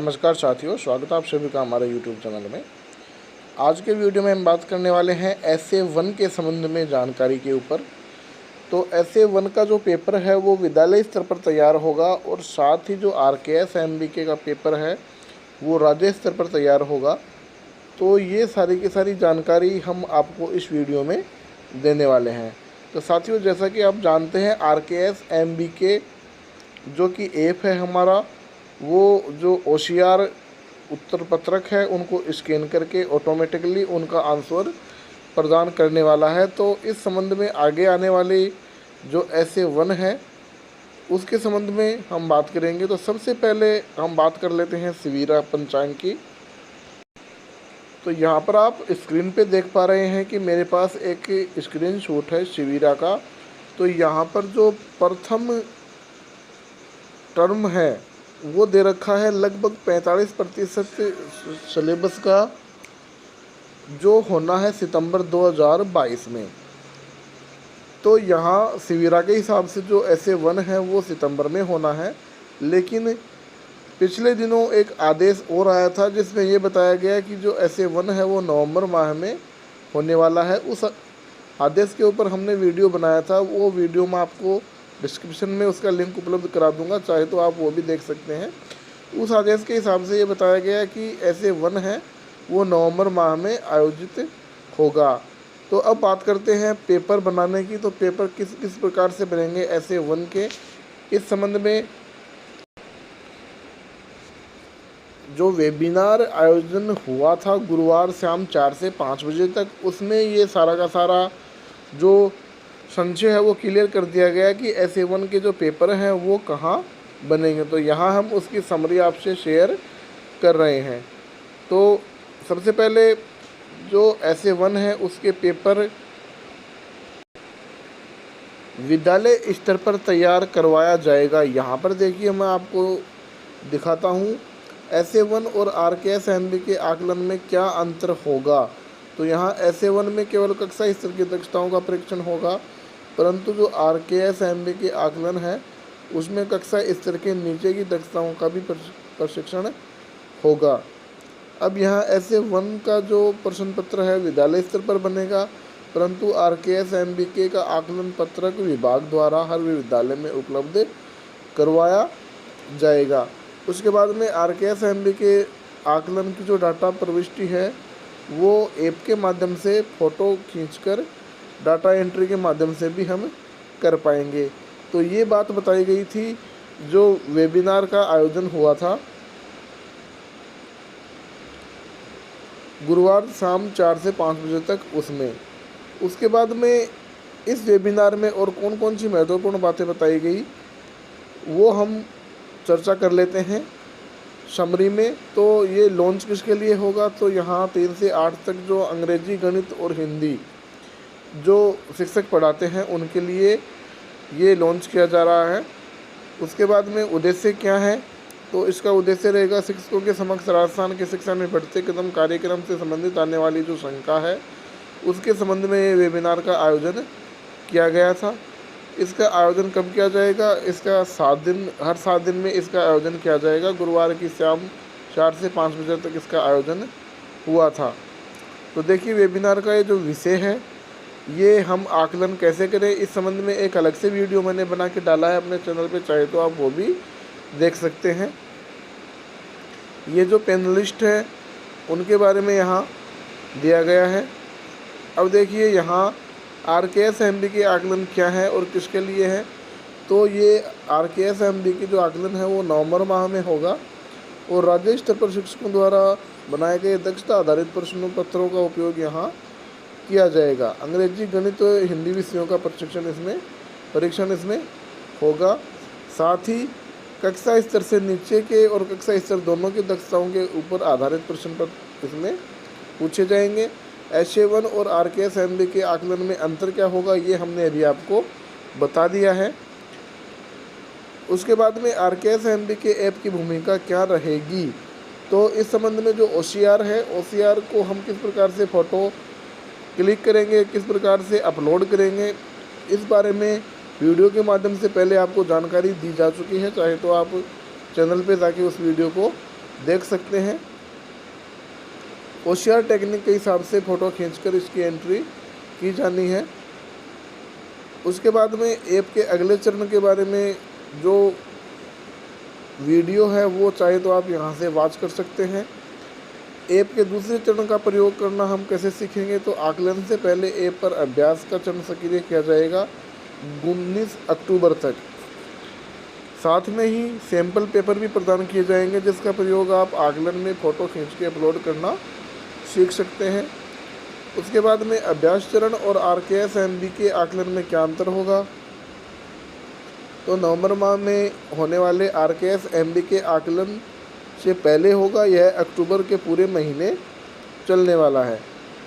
नमस्कार साथियों, स्वागत है आप सभी का हमारे YouTube चैनल में। आज के वीडियो में हम बात करने वाले हैं SA1 के संबंध में जानकारी के ऊपर। तो SA1 का जो पेपर है वो विद्यालय स्तर पर तैयार होगा और साथ ही जो RKS MBK का पेपर है वो राज्य स्तर पर तैयार होगा। तो ये सारी की सारी जानकारी हम आपको इस वीडियो में देने वाले हैं। तो साथियों, जैसा कि आप जानते हैं RKS MBK जो कि ऐप है हमारा, वो जो OCR उत्तर पत्रक है उनको स्कैन करके ऑटोमेटिकली उनका आंसर प्रदान करने वाला है। तो इस संबंध में आगे आने वाली जो SA1 है उसके संबंध में हम बात करेंगे। तो सबसे पहले हम बात कर लेते हैं शिविरा पंचांग की। तो यहाँ पर आप स्क्रीन पे देख पा रहे हैं कि मेरे पास एक स्क्रीनशॉट है शिविरा का। तो यहाँ पर जो प्रथम टर्म है वो दे रखा है लगभग 45% सिलेबस का, जो होना है सितंबर 2022 में। तो यहाँ शिविरा के हिसाब से जो SA1 है वो सितंबर में होना है, लेकिन पिछले दिनों एक आदेश और आया था जिसमें ये बताया गया कि जो SA1 है वो नवंबर माह में होने वाला है। उस आदेश के ऊपर हमने वीडियो बनाया था, वो वीडियो मैं आपको डिस्क्रिप्शन में उसका लिंक उपलब्ध करा दूंगा, चाहे तो आप वो भी देख सकते हैं। उस आदेश के हिसाब से ये बताया गया है कि SA1 है वो नवंबर माह में आयोजित होगा। तो अब बात करते हैं पेपर बनाने की। तो पेपर किस किस प्रकार से बनेंगे SA1 के, इस संबंध में जो वेबिनार आयोजन हुआ था गुरुवार शाम 4 से 5 बजे तक, उसमें ये सारा का सारा जो संशय है वो क्लियर कर दिया गया कि SA1 के जो पेपर हैं वो कहाँ बनेंगे। तो यहाँ हम उसकी समरी आपसे शेयर कर रहे हैं। तो सबसे पहले जो SA1 है उसके पेपर विद्यालय स्तर पर तैयार करवाया जाएगा। यहाँ पर देखिए मैं आपको दिखाता हूँ SA1 और RKS MBK के आकलन में क्या अंतर होगा। तो यहाँ SA1 में केवल कक्षा स्तर की दक्षताओं का परीक्षण होगा, परंतु जो RKS MBK के आकलन है उसमें कक्षा स्तर के नीचे की दक्षताओं का भी प्रशिक्षण होगा। अब यहाँ SA1 का जो प्रश्न पत्र है विद्यालय स्तर पर बनेगा, परंतु RKS MBK का आकलन पत्रक विभाग द्वारा हर विद्यालय में उपलब्ध करवाया जाएगा। उसके बाद में RKS MBK आकलन की जो डाटा प्रविष्टि है वो ऐप के माध्यम से फ़ोटो खींचकर डाटा एंट्री के माध्यम से भी हम कर पाएंगे। तो ये बात बताई गई थी जो वेबिनार का आयोजन हुआ था गुरुवार शाम 4 से 5 बजे तक उसमें। उसके बाद में इस वेबिनार में और कौन कौन सी महत्वपूर्ण बातें बताई गई वो हम चर्चा कर लेते हैं समरी में। तो ये लॉन्च किसके लिए होगा, तो यहाँ 3 से 8 तक जो अंग्रेजी, गणित और हिंदी जो शिक्षक पढ़ाते हैं उनके लिए ये लॉन्च किया जा रहा है। उसके बाद में उद्देश्य क्या है, तो इसका उद्देश्य रहेगा शिक्षकों के समक्ष राजस्थान की शिक्षा में बढ़ते कदम कार्यक्रम से संबंधित आने वाली जो शंका है उसके संबंध में ये वेबिनार का आयोजन किया गया था। इसका आयोजन कब किया जाएगा, इसका 7 दिन, हर 7 दिन में इसका आयोजन किया जाएगा। गुरुवार की शाम 4 से 5 बजे तक इसका आयोजन हुआ था। तो देखिए वेबिनार का ये जो विषय है ये हम आकलन कैसे करें, इस संबंध में एक अलग से वीडियो मैंने बना के डाला है अपने चैनल पे, चाहे तो आप वो भी देख सकते हैं। ये जो पैनलिस्ट है उनके बारे में यहाँ दिया गया है। अब देखिए यहाँ RKS MBK आकलन क्या है और किसके लिए है। तो ये RKS MBK जो आकलन है वो नवंबर माह में होगा और राज्य स्तर पर शिक्षकों द्वारा बनाए गए दक्षता आधारित प्रश्न पत्रों का उपयोग यहाँ किया जाएगा। अंग्रेजी, गणित और हिंदी विषयों का परीक्षण इसमें होगा। साथ ही कक्षा स्तर से नीचे के और कक्षा स्तर दोनों की दक्षताओं के ऊपर आधारित प्रश्न पत्र इसमें पूछे जाएंगे। SA1 और RKS MBK के आकलन में अंतर क्या होगा ये हमने अभी आपको बता दिया है। उसके बाद में RKS MBK ऐप की भूमिका क्या रहेगी, तो इस संबंध में जो OCR है, OCR को हम किस प्रकार से फ़ोटो क्लिक करेंगे, किस प्रकार से अपलोड करेंगे, इस बारे में वीडियो के माध्यम से पहले आपको जानकारी दी जा चुकी है। चाहे तो आप चैनल पे जाके उस वीडियो को देख सकते हैं। OCR टेक्निक के हिसाब से फ़ोटो खींचकर इसकी एंट्री की जानी है। उसके बाद में ऐप के अगले चरण के बारे में जो वीडियो है वो चाहे तो आप यहाँ से वॉच कर सकते हैं। ऐप के दूसरे चरण का प्रयोग करना हम कैसे सीखेंगे, तो आकलन से पहले ऐप पर अभ्यास का चरण सक्रिय किया जाएगा 19 अक्टूबर तक। साथ में ही सैंपल पेपर भी प्रदान किए जाएंगे जिसका प्रयोग आप आकलन में फ़ोटो खींच के अपलोड करना सीख सकते हैं। उसके बाद में अभ्यास चरण और RKS MB के आकलन में क्या अंतर होगा, तो नवंबर माह में होने वाले RKS MB के आकलन से पहले होगा, यह अक्टूबर के पूरे महीने चलने वाला है।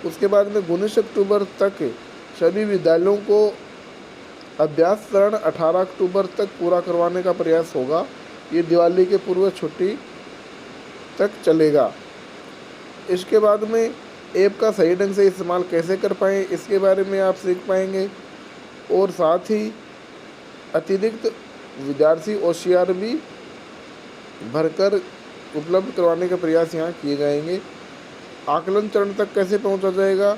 उसके बाद में 19 अक्टूबर तक सभी विद्यालयों को अभ्यास चरण 18 अक्टूबर तक पूरा करवाने का प्रयास होगा। ये दिवाली के पूर्व छुट्टी तक चलेगा। इसके बाद में ऐप का सही ढंग से इस्तेमाल कैसे कर पाएँ इसके बारे में आप सीख पाएंगे, और साथ ही अतिरिक्त विद्यार्थी OCR भी भरकर उपलब्ध करवाने का प्रयास यहाँ किए जाएंगे। आकलन चरण तक कैसे पहुँचा जाएगा,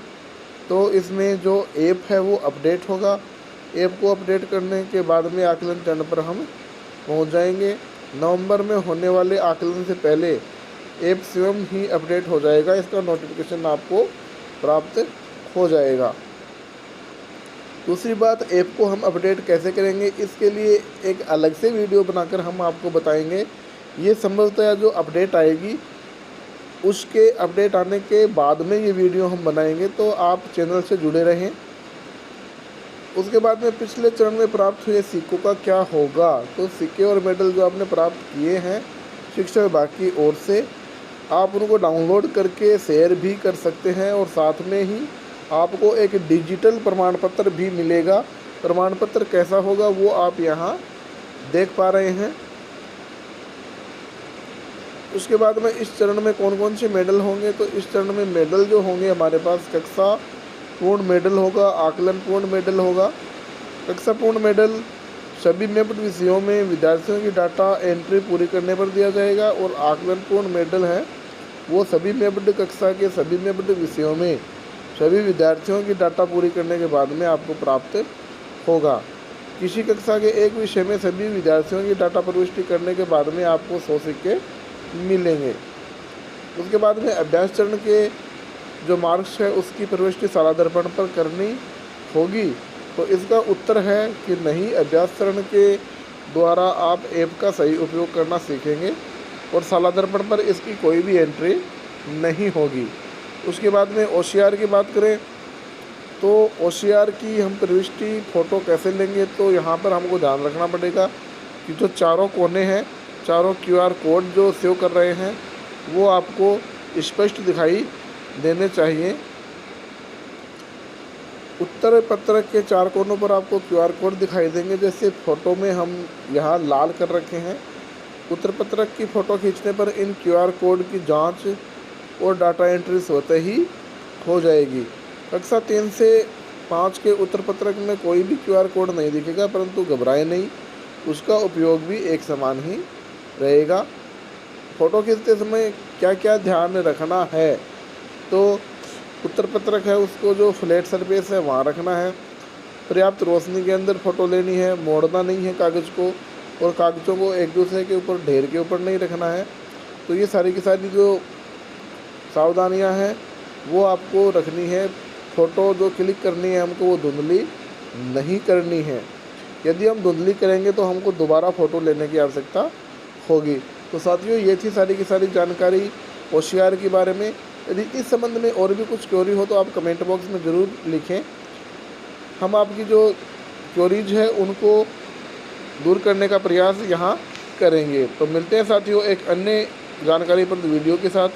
तो इसमें जो ऐप है वो अपडेट होगा। ऐप को अपडेट करने के बाद में आकलन चरण पर हम पहुँच जाएंगे। नवंबर में होने वाले आकलन से पहले ऐप स्वयं ही अपडेट हो जाएगा, इसका नोटिफिकेशन आपको प्राप्त हो जाएगा। दूसरी बात, ऐप को हम अपडेट कैसे करेंगे, इसके लिए एक अलग से वीडियो बनाकर हम आपको बताएंगे। ये संभवतः जो अपडेट आएगी उसके अपडेट आने के बाद में ये वीडियो हम बनाएंगे, तो आप चैनल से जुड़े रहें। उसके बाद में पिछले चरण में प्राप्त हुए सिक्कों का क्या होगा, तो सिक्के और मेडल जो आपने प्राप्त किए हैं शिक्षा विभाग की ओर से, आप उनको डाउनलोड करके शेयर भी कर सकते हैं, और साथ में ही आपको एक डिजिटल प्रमाण पत्र भी मिलेगा। प्रमाण पत्र कैसा होगा वो आप यहाँ देख पा रहे हैं। उसके बाद में इस चरण में कौन कौन से मेडल होंगे, तो इस चरण में मेडल जो होंगे हमारे पास कक्षा पूर्ण मेडल होगा, आकलन पूर्ण मेडल होगा। कक्षा पूर्ण मेडल सभी मैप्ड विषयों में विद्यार्थियों की डाटा एंट्री पूरी करने पर दिया जाएगा, और आकलन पूर्ण मेडल है वो सभी मैप्ड कक्षा के सभी मैप्ड विषयों में सभी विद्यार्थियों की डाटा पूरी करने के बाद में आपको प्राप्त होगा। किसी कक्षा के एक विषय में सभी विद्यार्थियों की डाटा प्रविष्टि करने के बाद में आपको 100 सिक्के मिलेंगे। उसके बाद में अभ्यास चरण के जो मार्क्स है उसकी प्रविष्टि शाला दर्पण पर करनी होगी, तो इसका उत्तर है कि नहीं, अभ्यास चरण के द्वारा आप ऐप का सही उपयोग करना सीखेंगे और शाला दर्पण पर इसकी कोई भी एंट्री नहीं होगी। उसके बाद में OCR की बात करें तो OCR की हम प्रविष्टि फ़ोटो कैसे लेंगे, तो यहाँ पर हमको ध्यान रखना पड़ेगा कि जो चारों कोने हैं, चारों QR कोड जो सेव कर रहे हैं वो आपको स्पष्ट दिखाई देने चाहिए। उत्तर पत्रक के 4 कोनों पर आपको QR कोड दिखाई देंगे, जैसे फ़ोटो में हम यहाँ लाल कर रखे हैं। उत्तर पत्रक की फ़ोटो खींचने पर इन QR कोड की जांच और डाटा एंट्री स्वतः ही हो जाएगी। कक्षा 3 से 5 के उत्तर पत्रक में कोई भी QR कोड नहीं दिखेगा, परंतु घबराएं नहीं, उसका उपयोग भी एक समान ही रहेगा। फ़ोटो खींचते समय क्या क्या ध्यान रखना है, तो उत्तर पत्रक है उसको जो फ्लैट सरफेस है वहाँ रखना है, पर्याप्त रोशनी के अंदर फ़ोटो लेनी है, मोड़ना नहीं है कागज़ को, और कागज़ों को एक दूसरे के ऊपर ढेर के ऊपर नहीं रखना है। तो ये सारी की सारी जो सावधानियां हैं वो आपको रखनी है। फ़ोटो जो क्लिक करनी है हमको वो धुंधली नहीं करनी है। यदि हम धुंधली करेंगे तो हमको दोबारा फ़ोटो लेने की आवश्यकता होगी। तो साथियों, ये थी सारी की सारी जानकारी OCR के बारे में। यदि इस संबंध में और भी कुछ क्वेरी हो तो आप कमेंट बॉक्स में ज़रूर लिखें। हम आपकी जो क्वेरीज है उनको दूर करने का प्रयास यहाँ करेंगे। तो मिलते हैं साथियों एक अन्य जानकारी पर वीडियो के साथ।